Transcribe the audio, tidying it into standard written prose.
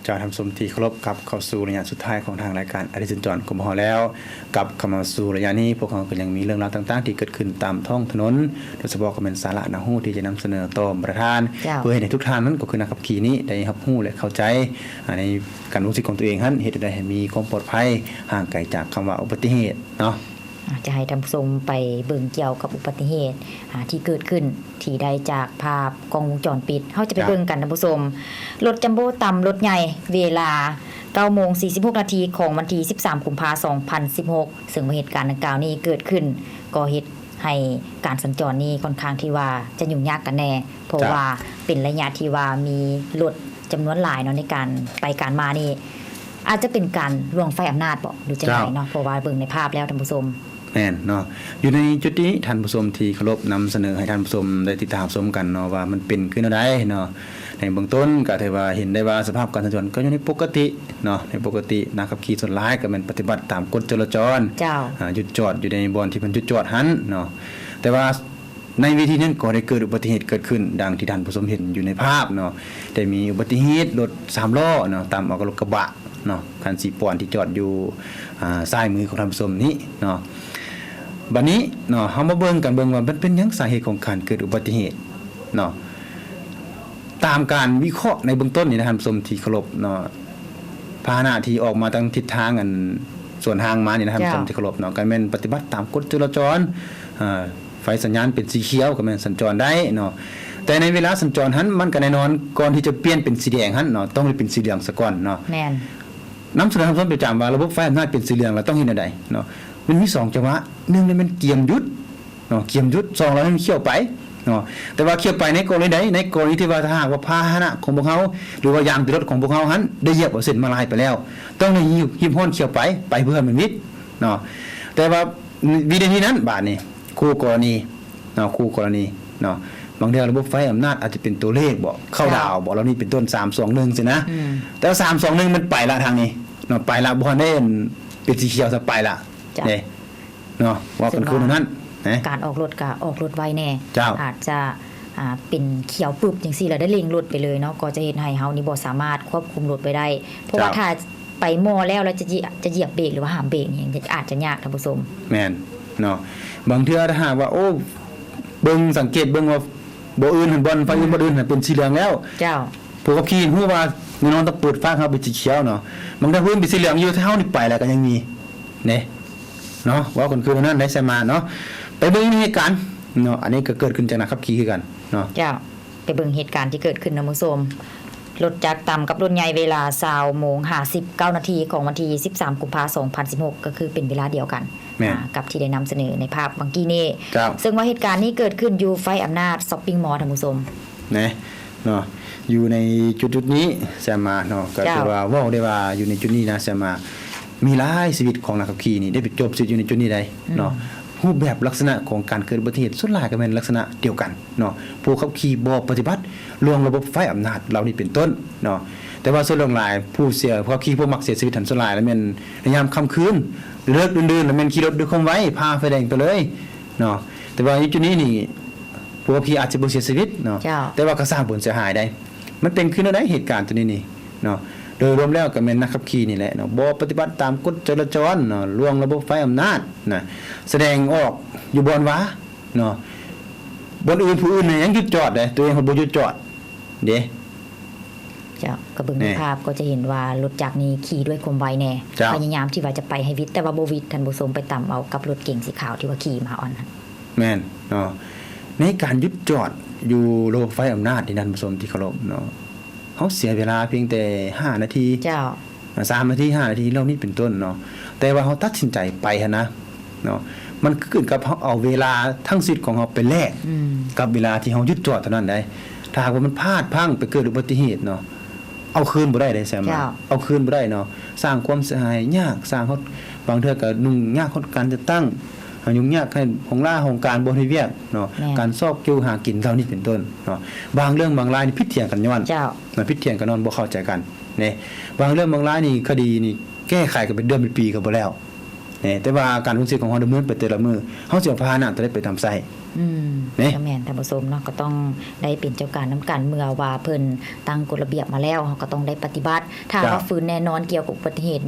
เจ้าทำสมที่เคารพกับเข้าสู่ระยะสุดท้ายของทางรายการอดิสัญจรกรมหแล้วกับเข้ามาสู่ระยะนี้พวกเขาก็ยังมีเรื่องราวต่างๆที่เกิดขึ้นตามท้องถนนโดยเฉพาะก็เป็นสาระน่ารู้ที่จะนำเสนอต่อประธานเพื่อให้ในทุกท่านนั้นก็คือนักขับขี่นี้ได้รับรู้และเข้าใจในการรู้สึกของตัวเองนั้นเหตุใดให้มีความปลอดภัยห่างไกลจากคำว่าอุบัติเหตุเนาะจะให้ท่านผู้ชมไปเบิ่งเกี่ยวกับอุบัติเหตุที่เกิดขึ้นที่ได้จากภาพกล้องวงจรปิดเฮาจะไปเบิ่งกันท่านผู้ชมรถจัมโบ้ต่ำรถใหญ่เวลา 9:46 นาทีของวันที่13 กุมภาพันธ์ 2016ซึ่งเหตุการณ์ดังกล่าวนี้เกิดขึ้นก็เฮ็ดให้การสัญจรนี้ค่อนข้างที่ว่าจะยุ่งยากกันแน่เพราะว่าเป็นระยะที่ว่ามีรถจำนวนหลายเนาะในการไปการมานี่อาจจะเป็นการล่วงไฟอำนาจบ่หรือจังไดเนาะเพราะว่าเบิ่งในภาพแล้วท่านผู้ชมแม่นเนาะอยู่ในจุดนี้ท่านผู้ชมที่เคารพนำเสนอให้ท่านผู้ชมได้ติดตามชมกันเนาะว่ามันเป็นขึ้นได้เนาะในเบื้องต้นก็ถือว่าเห็นได้ว่าสภาพการสัญจรก็อยู่ในปกติเนาะในปกตินักขับขี่ส่วนหลายก็เป็นปฏิบัติตามกฎจราจรหยุดจอดอยู่ในบอนที่เพิ่นหยุดจอดหันเนาะแต่ว่าในวิธีนั้นก็ได้เกิดอุบัติเหตุเกิดขึ้นดังที่ท่านผู้ชมเห็นอยู่ในภาพเนาะได้มีอุบัติเหตุรถ3ล้อเนาะตามเอากับรถกระบะเนาะคันสีปอนที่จอดอยู่ซ้ายมือของท่านผู้ชมนี้เนาะบัดนี้เนาะเฮามาเบิ่งกันว่ามันเป็นหยังสาเหตุของการเกิดอุบัติเหตุเนาะตามการวิเคราะห์ในเบื้องต้นนี่นะท่านผู้ชมที่เคารพเนาะพาหนะที่ออกมาทางทิศทางอันส่วนทางมานี่นะท่านผู้ชมที่เคารพเนาะก็แม่นปฏิบัติตามกฎจราจรไฟสัญญาณเป็นสีเขียวก็แม่นสัญจรได้เนาะแต่ในเวลาสัญจรหันมันก็แน่นอนก่อนที่จะเปลี่ยนเป็นสีแดงหันเนาะต้องได้เป็นสีเหลืองซะก่อนเนาะแม่นนำเสนอท่านผู้ชมประจำว่าระบบไฟอำนาจเป็นสีเหลืองเราต้องเฮ็ดจังได๋เนาะมันมี2จังหวะ1นี่มันเกียมหยุดเนาะเกียมหยุด2แล้วมันเขี่ยวไปเนาะแต่ว่าเขี่ยวไปในกรณีใดในกรณีที่ว่าถ้าหากว่าพาหนะของพวกเฮาหรือว่ายางติดรถของพวกเฮาหันได้เหยียบเอาเส้นมาลายไปแล้วต้องได้หิบฮ้อนเขี่ยวไปเพื่อมันมิดเนาะแต่ว่าวิธีนั้นบาดนี้คู่กรณีเนาะคู่กรณีเนาะบางเทื่อระบบไฟอำนาจอาจจะเป็นตัวเลขบ่เข้าดาวบ่แล้วนี่เป็นต้น3 2 1สินะแต่ว่า3 2 1มันไปละทางนี้เนาะไปละบ่ได้เป็นสีเขียวซะไปละนี่เนาะว่ากันคือนั้นการออกรถก็ออกรถไวแน่อาจจะเป็นเขียวปึ๊บจังซี่แล้วได้เร่งรถไปเลยเนาะก็จะเฮ็ดให้เฮานี่บ่สามารถควบคุมรถไปได้เพราะว่าถ้าไปมอแล้วจะเหยียบเบรกหรือว่าห้ามเบรกนี่อาจจะยากท่านผู้ชมแม่นเนาะบางเทื่อถ้าหากว่าโอ้เบิ่งสังเกตเบิ่งว่าบ่อื่นหันบ่ไฟบ่อื่นเป็นสีเหลืองแล้วเจ้าผู้ขับขี่ฮู้ว่าแน่นอนต้องเปิดไฟเฮาเป็นสีเขียวเนาะบางถ้าพื้นเป็นสีเหลืองอยู่ถ้าเฮานี่ไปแล้วก็ยังมีนี่เนาะว่าคนคือนั้นได้ใช่มาเนาะไปเบิ่งเหตุการณ์เนาะอันนี้ก็เกิดขึ้นจากนักขับขี่คือกันเนาะเจ้าไปเบิ่งเหตุการณ์ที่เกิดขึ้นนะผู้ชมรถจักรต่ำกับรถใหญ่เวลา 20:59 นาทีของวันที่13 กุมภาพันธ์ 2016ก็คือเป็นเวลาเดียวกันกับที่ได้นำเสนอในภาพเมื่อกี้นี้ซึ่งว่าเหตุการณ์นี้เกิดขึ้นอยู่ไฟอำนาจช้อปปิ้งมอลล์ท่านผู้ชมนะเนาะอยู่ในจุดๆนี้แซมมาเนาะก็คือว่าเว้าได้ว่าอยู่ในจุดนี้นะแซมมามีหลายชีวิตของนักขับขี่นี่ได้ไปจบชีวิตอยู่ในจุดนี้ได้เนาะรูปแบบลักษณะของการเกิดอุบัติเหตุส่วนหลายก็เป็นลักษณะเดียวกันเนาะผู้ขับขี่บ่ปฏิบัติล่วงระบบไฟอำนาจเหล่านี้เป็นต้นเนาะแต่ว่าส่วนหลายผู้ขับขี่ผู้มักเสียชีวิตทันส่วนหลายแล้วแม่นในยามค่ำคืนเลิกดื่นๆแล้วแม่นขี่รถด้วยความไวพาไฟแดงไปเลยเนาะแต่ว่าในจุดนี้นี่ผู้ขับขี่อาจจะบ่เสียชีวิตเนาะแต่ว่าก็สร้างผลเสียหายได้มันเป็นขึ้นได้เหตุการณ์ตัวนี้นี่เนาะโดยรวมแล้วก็แม่นนักขับขี่นี่แหละเนาะบ่ปฏิบัติตามกฎจราจรเนาะล่วงระบบไฟอำนาจนะแสดงออกอยู่บอนวะเนาะบนอื่นผู้อื่นยังหยุดจอดได้ตัวเองบ่หยุดจอดเด้เจ้าก็เบิ่งในภาพก็จะเห็นว่ารถจักรนี้ขี่ด้วยความไวแน่พยายามที่ว่าจะไปให้วิทย์แต่ว่าบ่วิทย์ท่านผู้ชมไปต่ำเอากับรถเก๋งสีขาวที่ว่าขี่มาอ่อนแม่นเนาะในการหยุดจอดอยู่ระบบไฟอำนาจที่ท่านผู้ชมที่เคารพเนาะเฮาเสียเวลาเพียงแต่5นาทีเจ้า3นาที5นาทีเหล่านี้เป็นต้นเนาะแต่ว่าเฮาตัดสินใจไปหั่นนะเนาะมันขึ้นกับเฮาเอาเวลาทั้งชีวิตของเฮาไปแลกกับเวลาที่เฮาหยุดจอดเท่านั้นได้ถ้าหากว่ามันพลาดพลั้งไปเกิดอุบัติเหตุเนาะเอาคืนบ่ได้แซมมาเอาคืนบ่ได้เนาะสร้างความเสียหายยากสร้างเฮาบางเทื่อก็ยุ่งยากของการจะตั้งยุ่งยากให้ของล่าของการบ่ให้เวียกเนาะการซอกเกี่ยวหากินเหล่านี้เป็นต้นเนาะบางเรื่องบางรายนี่ผิดเถียงกันย้อนผิดเถียงกันนอนบ่เข้าใจกันนี่บางเรื่องบางรายนี่คดีนี่แก้ไขกันเป็นเดือนเป็นปีก็บ่แล้ว แต่ว่าการทุนชีวิตของเฮาดำเนินไปแต่ละมื้อเฮาสิเอาพาหนะตัวใดไปทำไส นี่ ก็แม่นท่านผู้ชมเนาะก็ต้องได้เป็นเจ้าการน้ำกันเมื่อว่าเพิ่นตั้งกฎระเบียบมาแล้วเราก็ต้องได้ปฏิบัติถ้าว่าฝืนแน่นอนเกี่ยวกับอุบัติเหตุ